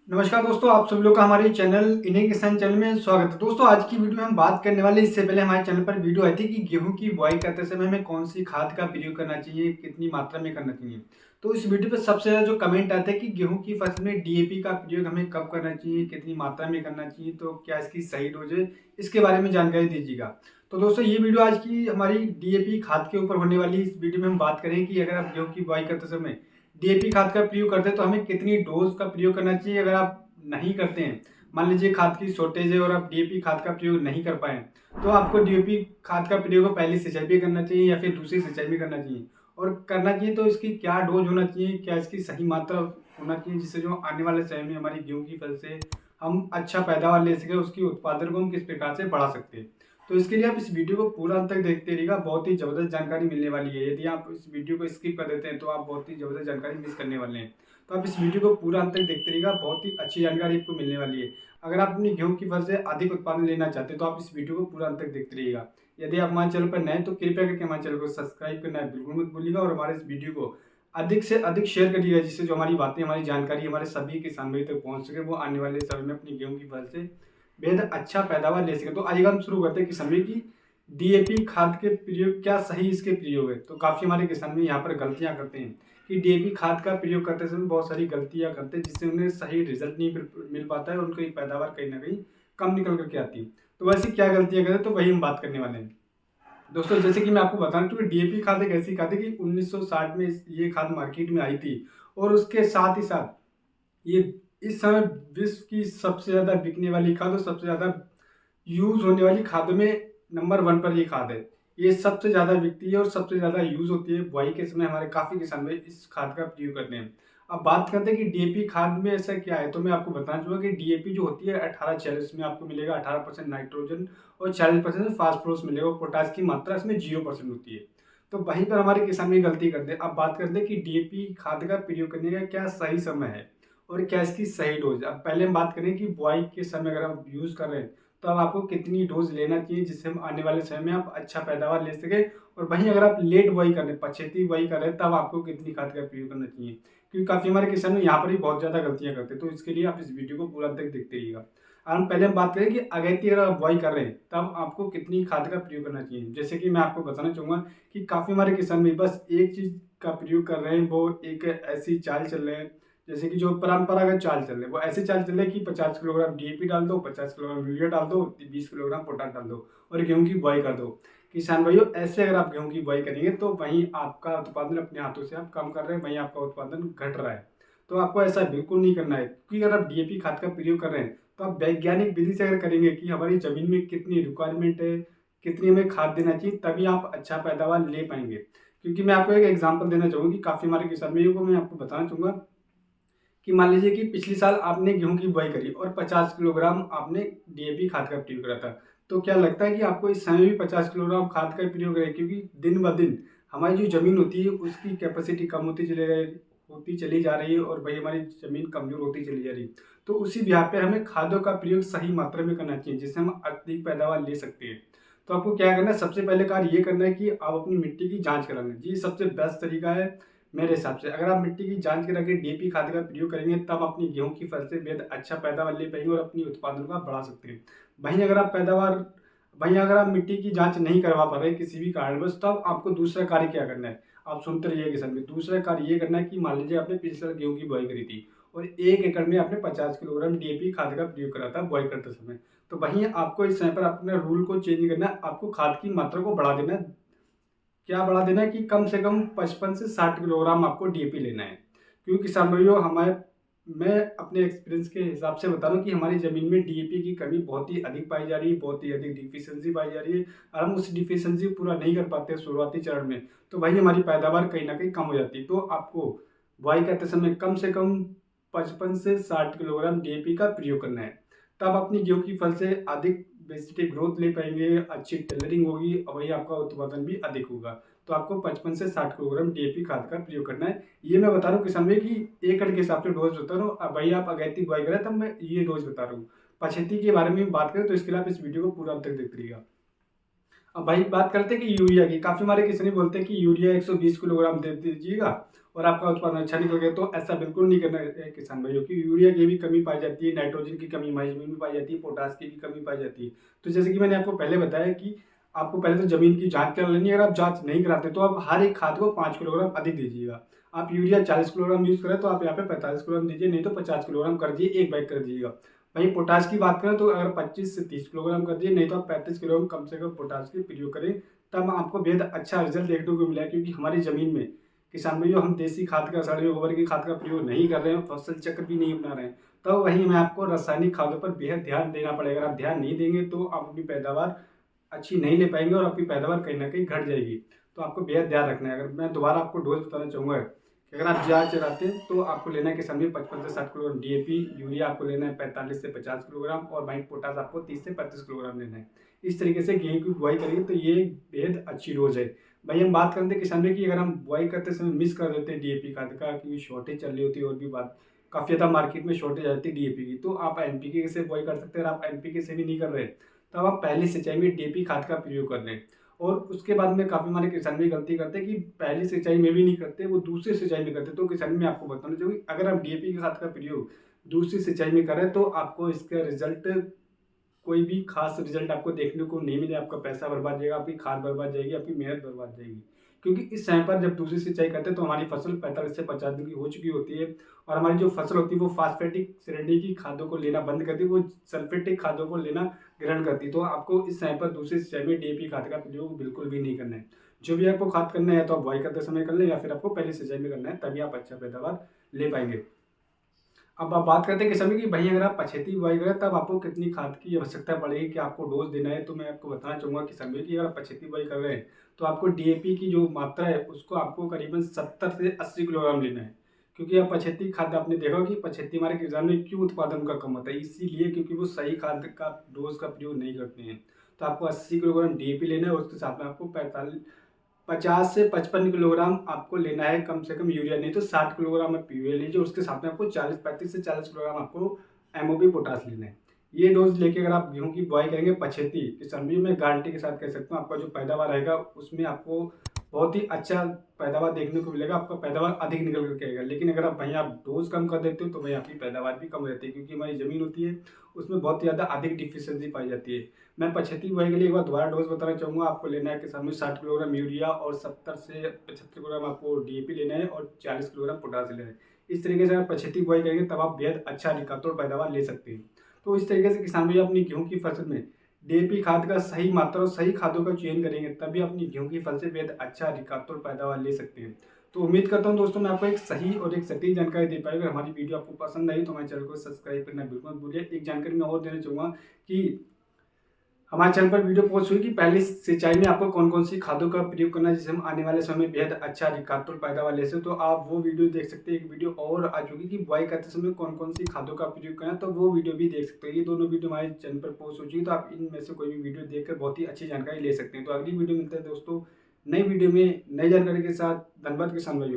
नमस्कार दोस्तों, आप सभी लोग का हमारे चैनल इंडियन किसान चैनल में स्वागत है। दोस्तों, आज की वीडियो में हम बात करने वाले, इससे पहले हमारे चैनल पर वीडियो आई थी कि गेहूं की बुआई करते समय हमें कौन सी खाद का प्रयोग करना चाहिए, कितनी मात्रा में करना चाहिए। तो इस वीडियो पर सबसे ज़्यादा जो कमेंट आते हैं कि गेहूं की फसल में डीएपी का प्रयोग हमें कब करना चाहिए, कितनी मात्रा में करना चाहिए, तो क्या इसकी सही डोज है, इसके बारे में जानकारी दीजिएगा। तो दोस्तों, ये वीडियो आज की हमारी डीएपी खाद के ऊपर होने वाली। इस वीडियो में हम बात करें कि अगर आप गेहूं की बुआई करते समय डीएपी खाद का प्रयोग करते हैं तो हमें कितनी डोज का प्रयोग करना चाहिए। अगर आप नहीं करते हैं, मान लीजिए खाद की शॉर्टेज है और आप डीएपी खाद का प्रयोग नहीं कर पाए, तो आपको डीएपी खाद का प्रयोग पहली सिंचाई भी करना चाहिए या फिर दूसरी सिंचाई भी करना चाहिए। और करना चाहिए तो इसकी क्या डोज होना चाहिए, क्या इसकी सही मात्रा होना चाहिए, जिससे जो आने वाले समय में हमारी गेहूं की फसल से हम अच्छा पैदावार ले सके, उसकी उत्पादन को हम किस प्रकार से बढ़ा सकते हैं। तो इसके लिए आप इस वीडियो को पूरा अंत तक देखते रहिएगा, बहुत ही ज़बरदस्त जानकारी मिलने वाली है। यदि आप इस वीडियो को स्किप कर देते हैं तो आप बहुत ही ज़बरदस्त जानकारी मिस करने वाले हैं। तो आप इस वीडियो को पूरा अंत तक देखते रहिएगा, बहुत ही अच्छी जानकारी आपको मिलने वाली है। अगर आप अपनी गेहूं की फसल से अधिक उत्पादन लेना चाहते हैं तो आप इस वीडियो को पूरा अंत तक देखते रहिएगा। यदि आप हमारे चैनल पर नए हैं तो कृपया करके हमारे चैनल को सब्सक्राइब करना है बिल्कुल मत भूलिएगा, और हमारे इस वीडियो को अधिक से अधिक शेयर करिएगा, जिससे जो हमारी बातें, हमारी जानकारी हमारे सभी किसान भाई तक पहुंच सके, वो आने वाले समय में अपनी गेहूं की फसल से बेहद अच्छा पैदावार ले सके। तो आइए हम शुरू करते हैं किसान भाई की डीएपी खाद के प्रयोग, क्या सही इसके प्रयोग है। तो काफ़ी हमारे किसान भी यहाँ पर गलतियाँ करते हैं कि डीएपी खाद का प्रयोग करते समय बहुत सारी गलतियाँ करते हैं, जिससे उन्हें सही रिजल्ट नहीं मिल पाता है, उनको एक पैदावार कहीं ना कहीं कम निकल करके आती है। तो वैसे क्या गलतियाँ करते हैं, तो वही हम बात करने वाले हैं। दोस्तों, जैसे कि मैं आपको बताना चाहूँ, डीएपी खाद एक ऐसी खाद है कि 1960 में ये खाद मार्केट में आई थी, और उसके साथ ही साथ ये इस समय विश्व की सबसे ज़्यादा बिकने वाली खाद और सबसे ज़्यादा यूज़ होने वाली खादों में नंबर 1 पर ये खाद है। ये सबसे ज़्यादा बिकती है और सबसे ज़्यादा यूज़ होती है। बुआई के समय हमारे काफ़ी किसान भाई इस खाद का प्रयोग करते हैं। अब बात करते हैं कि डीएपी खाद में ऐसा क्या है, तो मैं आपको बताना चाहूँगा कि डीएपी जो होती है 18-40 में आपको मिलेगा। 18% नाइट्रोजन और 40% फास्फोरस मिलेगा, और पोटाश की मात्रा इसमें 0% होती है। तो वहीं पर हमारे किसान भी गलती करते हैं। अब बात करते हैं कि डीएपी खाद का प्रयोग करने का क्या सही समय है और क्या इसकी सही डोज। अब पहले हम बात करें कि बुआई के समय अगर आप यूज़ कर रहे हैं तो अब आपको कितनी डोज लेना चाहिए, जिससे हम आने वाले समय में आप अच्छा पैदावार ले सके। और वहीं अगर आप लेट बुआई कर रहे हैं, पछेती बुआई कर रहे हैं, तब आपको कितनी खाद का प्रयोग करना चाहिए, क्योंकि काफ़ी हमारे किसान यहाँ पर भी बहुत ज़्यादा गलतियाँ करते हैं। तो इसके लिए आप इस वीडियो को पूरा तक देखते रहिएगा। और हम पहले हम बात करें कि अगैती अगर आप बुआई कर रहे हैं तब आपको कितनी खाद का प्रयोग करना चाहिए। जैसे कि मैं आपको बताना चाहूँगा कि काफ़ी हमारे किसान भी बस एक चीज़ का प्रयोग कर रहे हैं, वो एक ऐसी चाल चल रहे हैं, जैसे कि जो परंपरागत चाल चल रहे हैं, वो ऐसे चाल चल रहे हैं कि 50 किलोग्राम डीएपी डाल दो, 50 किलोग्राम यूरिया डाल दो, 20 किलोग्राम पोटाश डाल दो और गेहूं की बुआई कर दो। किसान भाइयों, ऐसे अगर आप गेहूं की बुआई करेंगे तो वहीं आपका उत्पादन अपने हाथों से आप कम कर रहे हैं, वहीं आपका उत्पादन घट रहा है। तो आपको ऐसा बिल्कुल नहीं करना है, क्योंकि अगर आप डीएपी खाद का प्रयोग कर रहे हैं तो आप वैज्ञानिक विधि से अगर करेंगे कि हमारी जमीन में कितनी रिक्वायरमेंट है, कितनी हमें खाद देना चाहिए, तभी आप अच्छा पैदावार ले पाएंगे। क्योंकि मैं आपको एक एग्जांपल देना चाहूँगा कि काफ़ी हमारे किसान भाइयों को मैं आपको बताना चाहूँगा कि मान लीजिए कि पिछले साल आपने गेहूं की बुआई करी और 50 किलोग्राम आपने डीएपी खाद का प्रयोग करा था। तो क्या लगता है कि आपको इस समय भी 50 किलोग्राम खाद का प्रयोग करें, क्योंकि दिन ब दिन हमारी जो ज़मीन होती है उसकी कैपेसिटी कम होती चली जा रही है, और वही हमारी ज़मीन कमज़ोर होती चली जा रही है। तो उसी ब्याह पे हमें खादों का प्रयोग सही मात्रा में करना चाहिए, जिससे हम अधिक पैदावार ले सकते हैं। तो आपको क्या करना है, सबसे पहले कार्य ये करना है कि आप अपनी मिट्टी की जाँच कराना है। जी, सबसे बेस्ट तरीका है मेरे हिसाब से। अगर आप मिट्टी की जांच करा के डीएपी खाद का प्रयोग करेंगे तब अपनी गेहूं की फसल से बेहद अच्छा पैदावार ले पाएंगे और अपनी उत्पादन को आप बढ़ा सकते हैं। वहीं अगर आप पैदावार वहीं अगर आप मिट्टी की जांच नहीं करवा पा रहे किसी भी कारणवश, तब आपको दूसरा कार्य क्या करना है, आप सुनते रहिए किसान में। दूसरा कार्य ये करना है कि मान लीजिए आपने पिछले साल गेहूं की बुआई करी थी और 1 एकड़ में आपने 50 किलोग्राम डीएपी खाद का प्रयोग करा था बुआई करते समय। तो वहीं आपको इस समय पर अपने रूल को चेंज करना है, आपको खाद की मात्रा को बढ़ा देना है। क्या बढ़ा देना है कि कम से कम 55 से 60 किलोग्राम आपको डीएपी लेना है। क्योंकि किसान भाइयों, हमारे मैं अपने एक्सपीरियंस के हिसाब से बता रहा हूँ कि हमारी ज़मीन में डीएपी की कमी बहुत ही अधिक पाई जा रही है, बहुत ही अधिक डिफिशियंसी पाई जा रही है, और हम उस डिफिशियंसी को पूरा नहीं कर पाते हैं शुरुआती चरण में, तो वहीं हमारी पैदावार कहीं ना कहीं कम हो जाती है। तो आपको बुआई करते समय कम से कम 55 से 60 किलोग्राम डीएपी का प्रयोग करना है। तब अपनी गेहूं की फसल से अधिक वेजिटेटिव ग्रोथ ले पाएंगे, अच्छी टेलरिंग होगी और वही आपका उत्पादन भी अधिक होगा। तो आपको 55 से 60 किलोग्राम डीएपी खाद का प्रयोग करना है। ये मैं बता रहा हूँ किसान भाई कि एकड़ के हिसाब से डोज बता रहा हूँ। अब भाई आप अगैती बुआई करें तब मैं ये डोज बता रहा हूँ। पछेती के बारे में बात करें तो इसके लिए आप इस वीडियो को पूरा अंत तक देखते रहिएगा। अब भाई बात करते हैं कि यूरिया की, काफ़ी हमारे किसान बोलते हैं कि यूरिया 120 किलोग्राम दे दीजिएगा और आपका उत्पादन अच्छा निकल गया। तो ऐसा बिल्कुल नहीं करना है किसान भाइयों, की यूरिया की भी कमी पाई जाती है, नाइट्रोजन की कमी हमारी ज़मीन में पाई जाती है, पोटाश की भी कमी पाई जाती है। तो जैसे कि मैंने आपको पहले बताया कि आपको पहले तो ज़मीन की जाँच करा लेनी है। अगर आप जाँच नहीं कराते तो आप हर एक खाद को 5 किलोग्राम अधिक दीजिएगा। आप यूरिया 40 किलोग्राम यूज़ करें तो आप यहाँ पे 45 किलोग्राम दीजिए, नहीं तो 50 किलोग्राम कर दिए, एक बैग कर दीजिएगा। वहीं पोटाश की बात करें तो अगर 25 से 30 किलोग्राम कर दिए, नहीं तो आप 35 किलोग्राम कम से कम पोटाश की प्रयोग करें, तब आपको बेहद अच्छा रिजल्ट देखने को मिला है। क्योंकि हमारी ज़मीन में किसान भाइयों हम देसी खाद का, सड़े गोबर की खाद का प्रयोग नहीं कर रहे हैं, फसल चक्र भी नहीं अपना रहे हैं, तब वहीं में आपको रासायनिक खादों पर बेहद ध्यान देना पड़ेगा। अगर आप ध्यान नहीं देंगे तो आप अपनी पैदावार अच्छी नहीं ले पाएंगे और आपकी पैदावार कहीं ना कहीं घट जाएगी। तो आपको बेहद ध्यान रखना है। अगर मैं दोबारा आपको डोज बताना चाहूँगा कि अगर आप जाँच चलाते हैं तो आपको लेना है किसान भाई 55 से 60 किलोग्राम डीएपी, यूरिया आपको लेना है 45 से 50 किलोग्राम और वहीं पोटाश आपको 30 से 35 किलोग्राम लेना है। इस तरीके से गेहूँ की बुआई करेंगे तो ये बेहद अच्छी डोज है। भाई हम बात करते हैं किसान भाई की, अगर हम बुआई करते समय मिस कर देते हैं डीएपी खाद का, क्योंकि शॉर्टेज चल रही होती है और भी बात काफ़ी ज़्यादा मार्केट में शॉर्टेज आती है डीएपी की, तो आप एनपीके से बुआई कर सकते हैं। अगर आप एनपीके से भी नहीं कर रहे तब आप पहली सिंचाई में डीएपी खाद का प्रयोग कर लें। और उसके बाद में काफ़ी हमारे किसान भी गलती करते हैं कि पहली सिंचाई में भी नहीं करते, वो दूसरी सिंचाई में करते। तो किसान में आपको बताना चाहिए अगर आप डीएपी के खाद का प्रयोग दूसरी सिंचाई में करें तो आपको इसका रिजल्ट, कोई भी खास रिजल्ट आपको देखने को नहीं मिले। आपका पैसा बर्बाद जाएगा, आपकी खाद बर्बाद जाएगी, आपकी मेहनत बर्बाद जाएगी। क्योंकि इस समय पर जब दूसरी सिंचाई करते हैं तो हमारी फसल 45 से 50 दिन की हो चुकी होती है और हमारी जो फसल होती है वो फास्फेटिक श्रेणी की खादों को लेना बंद करती है, वो सल्फेटिक खादों को लेना ग्रहण करती है। तो आपको इस समय पर दूसरी सिंचाई में डीएपी खाद का प्रयोग बिल्कुल भी नहीं करना है। जो भी आपको खाद करना है तो आप बुआई करते समय कर लें या फिर आपको पहली सिंचाई में करना है, तभी आप अच्छा पैदावार ले पाएंगे। अब आप बात करते हैं किसान भाई की भाई अगर आप पछेती बुआई करें तब आपको कितनी खाद की आवश्यकता पड़ेगी, कि आपको डोज देना है। तो मैं आपको बताना चाहूँगा किसान भाई की अगर आप पछेती बुआई कर रहे हैं तो आपको डीएपी की जो मात्रा है उसको आपको करीबन 70 से 80 किलोग्राम लेना है। क्योंकि अब पछेती खाद आपने देखा कि पछेती हमारे किसान में क्यों उत्पादन उनका कम होता है, इसीलिए क्योंकि वो सही खाद का डोज का प्रयोग नहीं करते हैं। तो आपको 80 किलोग्राम डीएपी लेना है और उसके साथ में आपको 50 से 55 किलोग्राम आपको लेना है कम से कम यूरिया, नहीं तो 60 किलोग्राम आप यूरिया लीजिए। उसके साथ में आपको 35 से 40 किलोग्राम आपको एमओपी पोटाश लेना है। ये डोज लेके अगर आप गेहूं की बुआई करेंगे पछेती किसान भी, मैं गारंटी के साथ कह सकता हूँ आपका जो पैदावार रहेगा उसमें आपको बहुत ही अच्छा पैदावार देखने को मिलेगा, आपका पैदावार अधिक निकल करके आएगा। लेकिन अगर आप भैया आप डोज कम कर देते हो तो भाई आपकी पैदावार भी कम हो जाती है, क्योंकि हमारी ज़मीन होती है उसमें बहुत ज़्यादा अधिक डिफिशियंसी पाई जाती है। मैं पछेती बुआई के लिए एक बार दोबारा डोज बताना चाहूँगा। आपको लेना है किसान में 60 किलोग्राम यूरिया और 70 से 75 किलोग्राम आपको डीएपी लेना है और 40 किलोग्राम पोटाश लेना है। इस तरीके से आप पछेती बुआई करेंगे तब आप बेहद अच्छा रिकातोड़ पैदावार ले सकते हैं। तो इस तरीके से किसान भाई अपनी गेहूँ की फसल में डीएपी खाद का सही मात्रा और सही खादों का चयन करेंगे तभी अपनी गेहूँ की फसल से बेहद अच्छा रिकातोड़ पैदावार ले सकते हैं। तो उम्मीद करता हूँ दोस्तों मैं आपको एक सही और एक सटीक जानकारी दे पाई। अगर हमारी वीडियो आपको पसंद आई तो हमारे चैनल को सब्सक्राइब करना बिल्कुल मत भूलिए। एक जानकारी मैं और देना चाहूँगा कि हमारे चैनल पर वीडियो पोस्ट हुई कि पहली सिंचाई में आपको कौन कौन सी खादों का प्रयोग करना है जिससे हम आने वाले समय में बेहद अच्छा रिकातुल पैदावार ले सकें। तो आप वो वीडियो देख सकते हैं। एक वीडियो और आ चुकी कि बुआई करते समय कौन कौन सी खादों का प्रयोग करना है, तो वो वीडियो भी देख सकते हैं। ये दोनों वीडियो हमारे चैनल पर पोस्ट हो चुकी है, तो आप इनमें से कोई भी वीडियो देखकर बहुत ही अच्छी जानकारी ले सकते हैं। तो अगली वीडियो मिलता है दोस्तों नई वीडियो में नई जानकारी के साथ। धन्यवाद किसान भाइयों।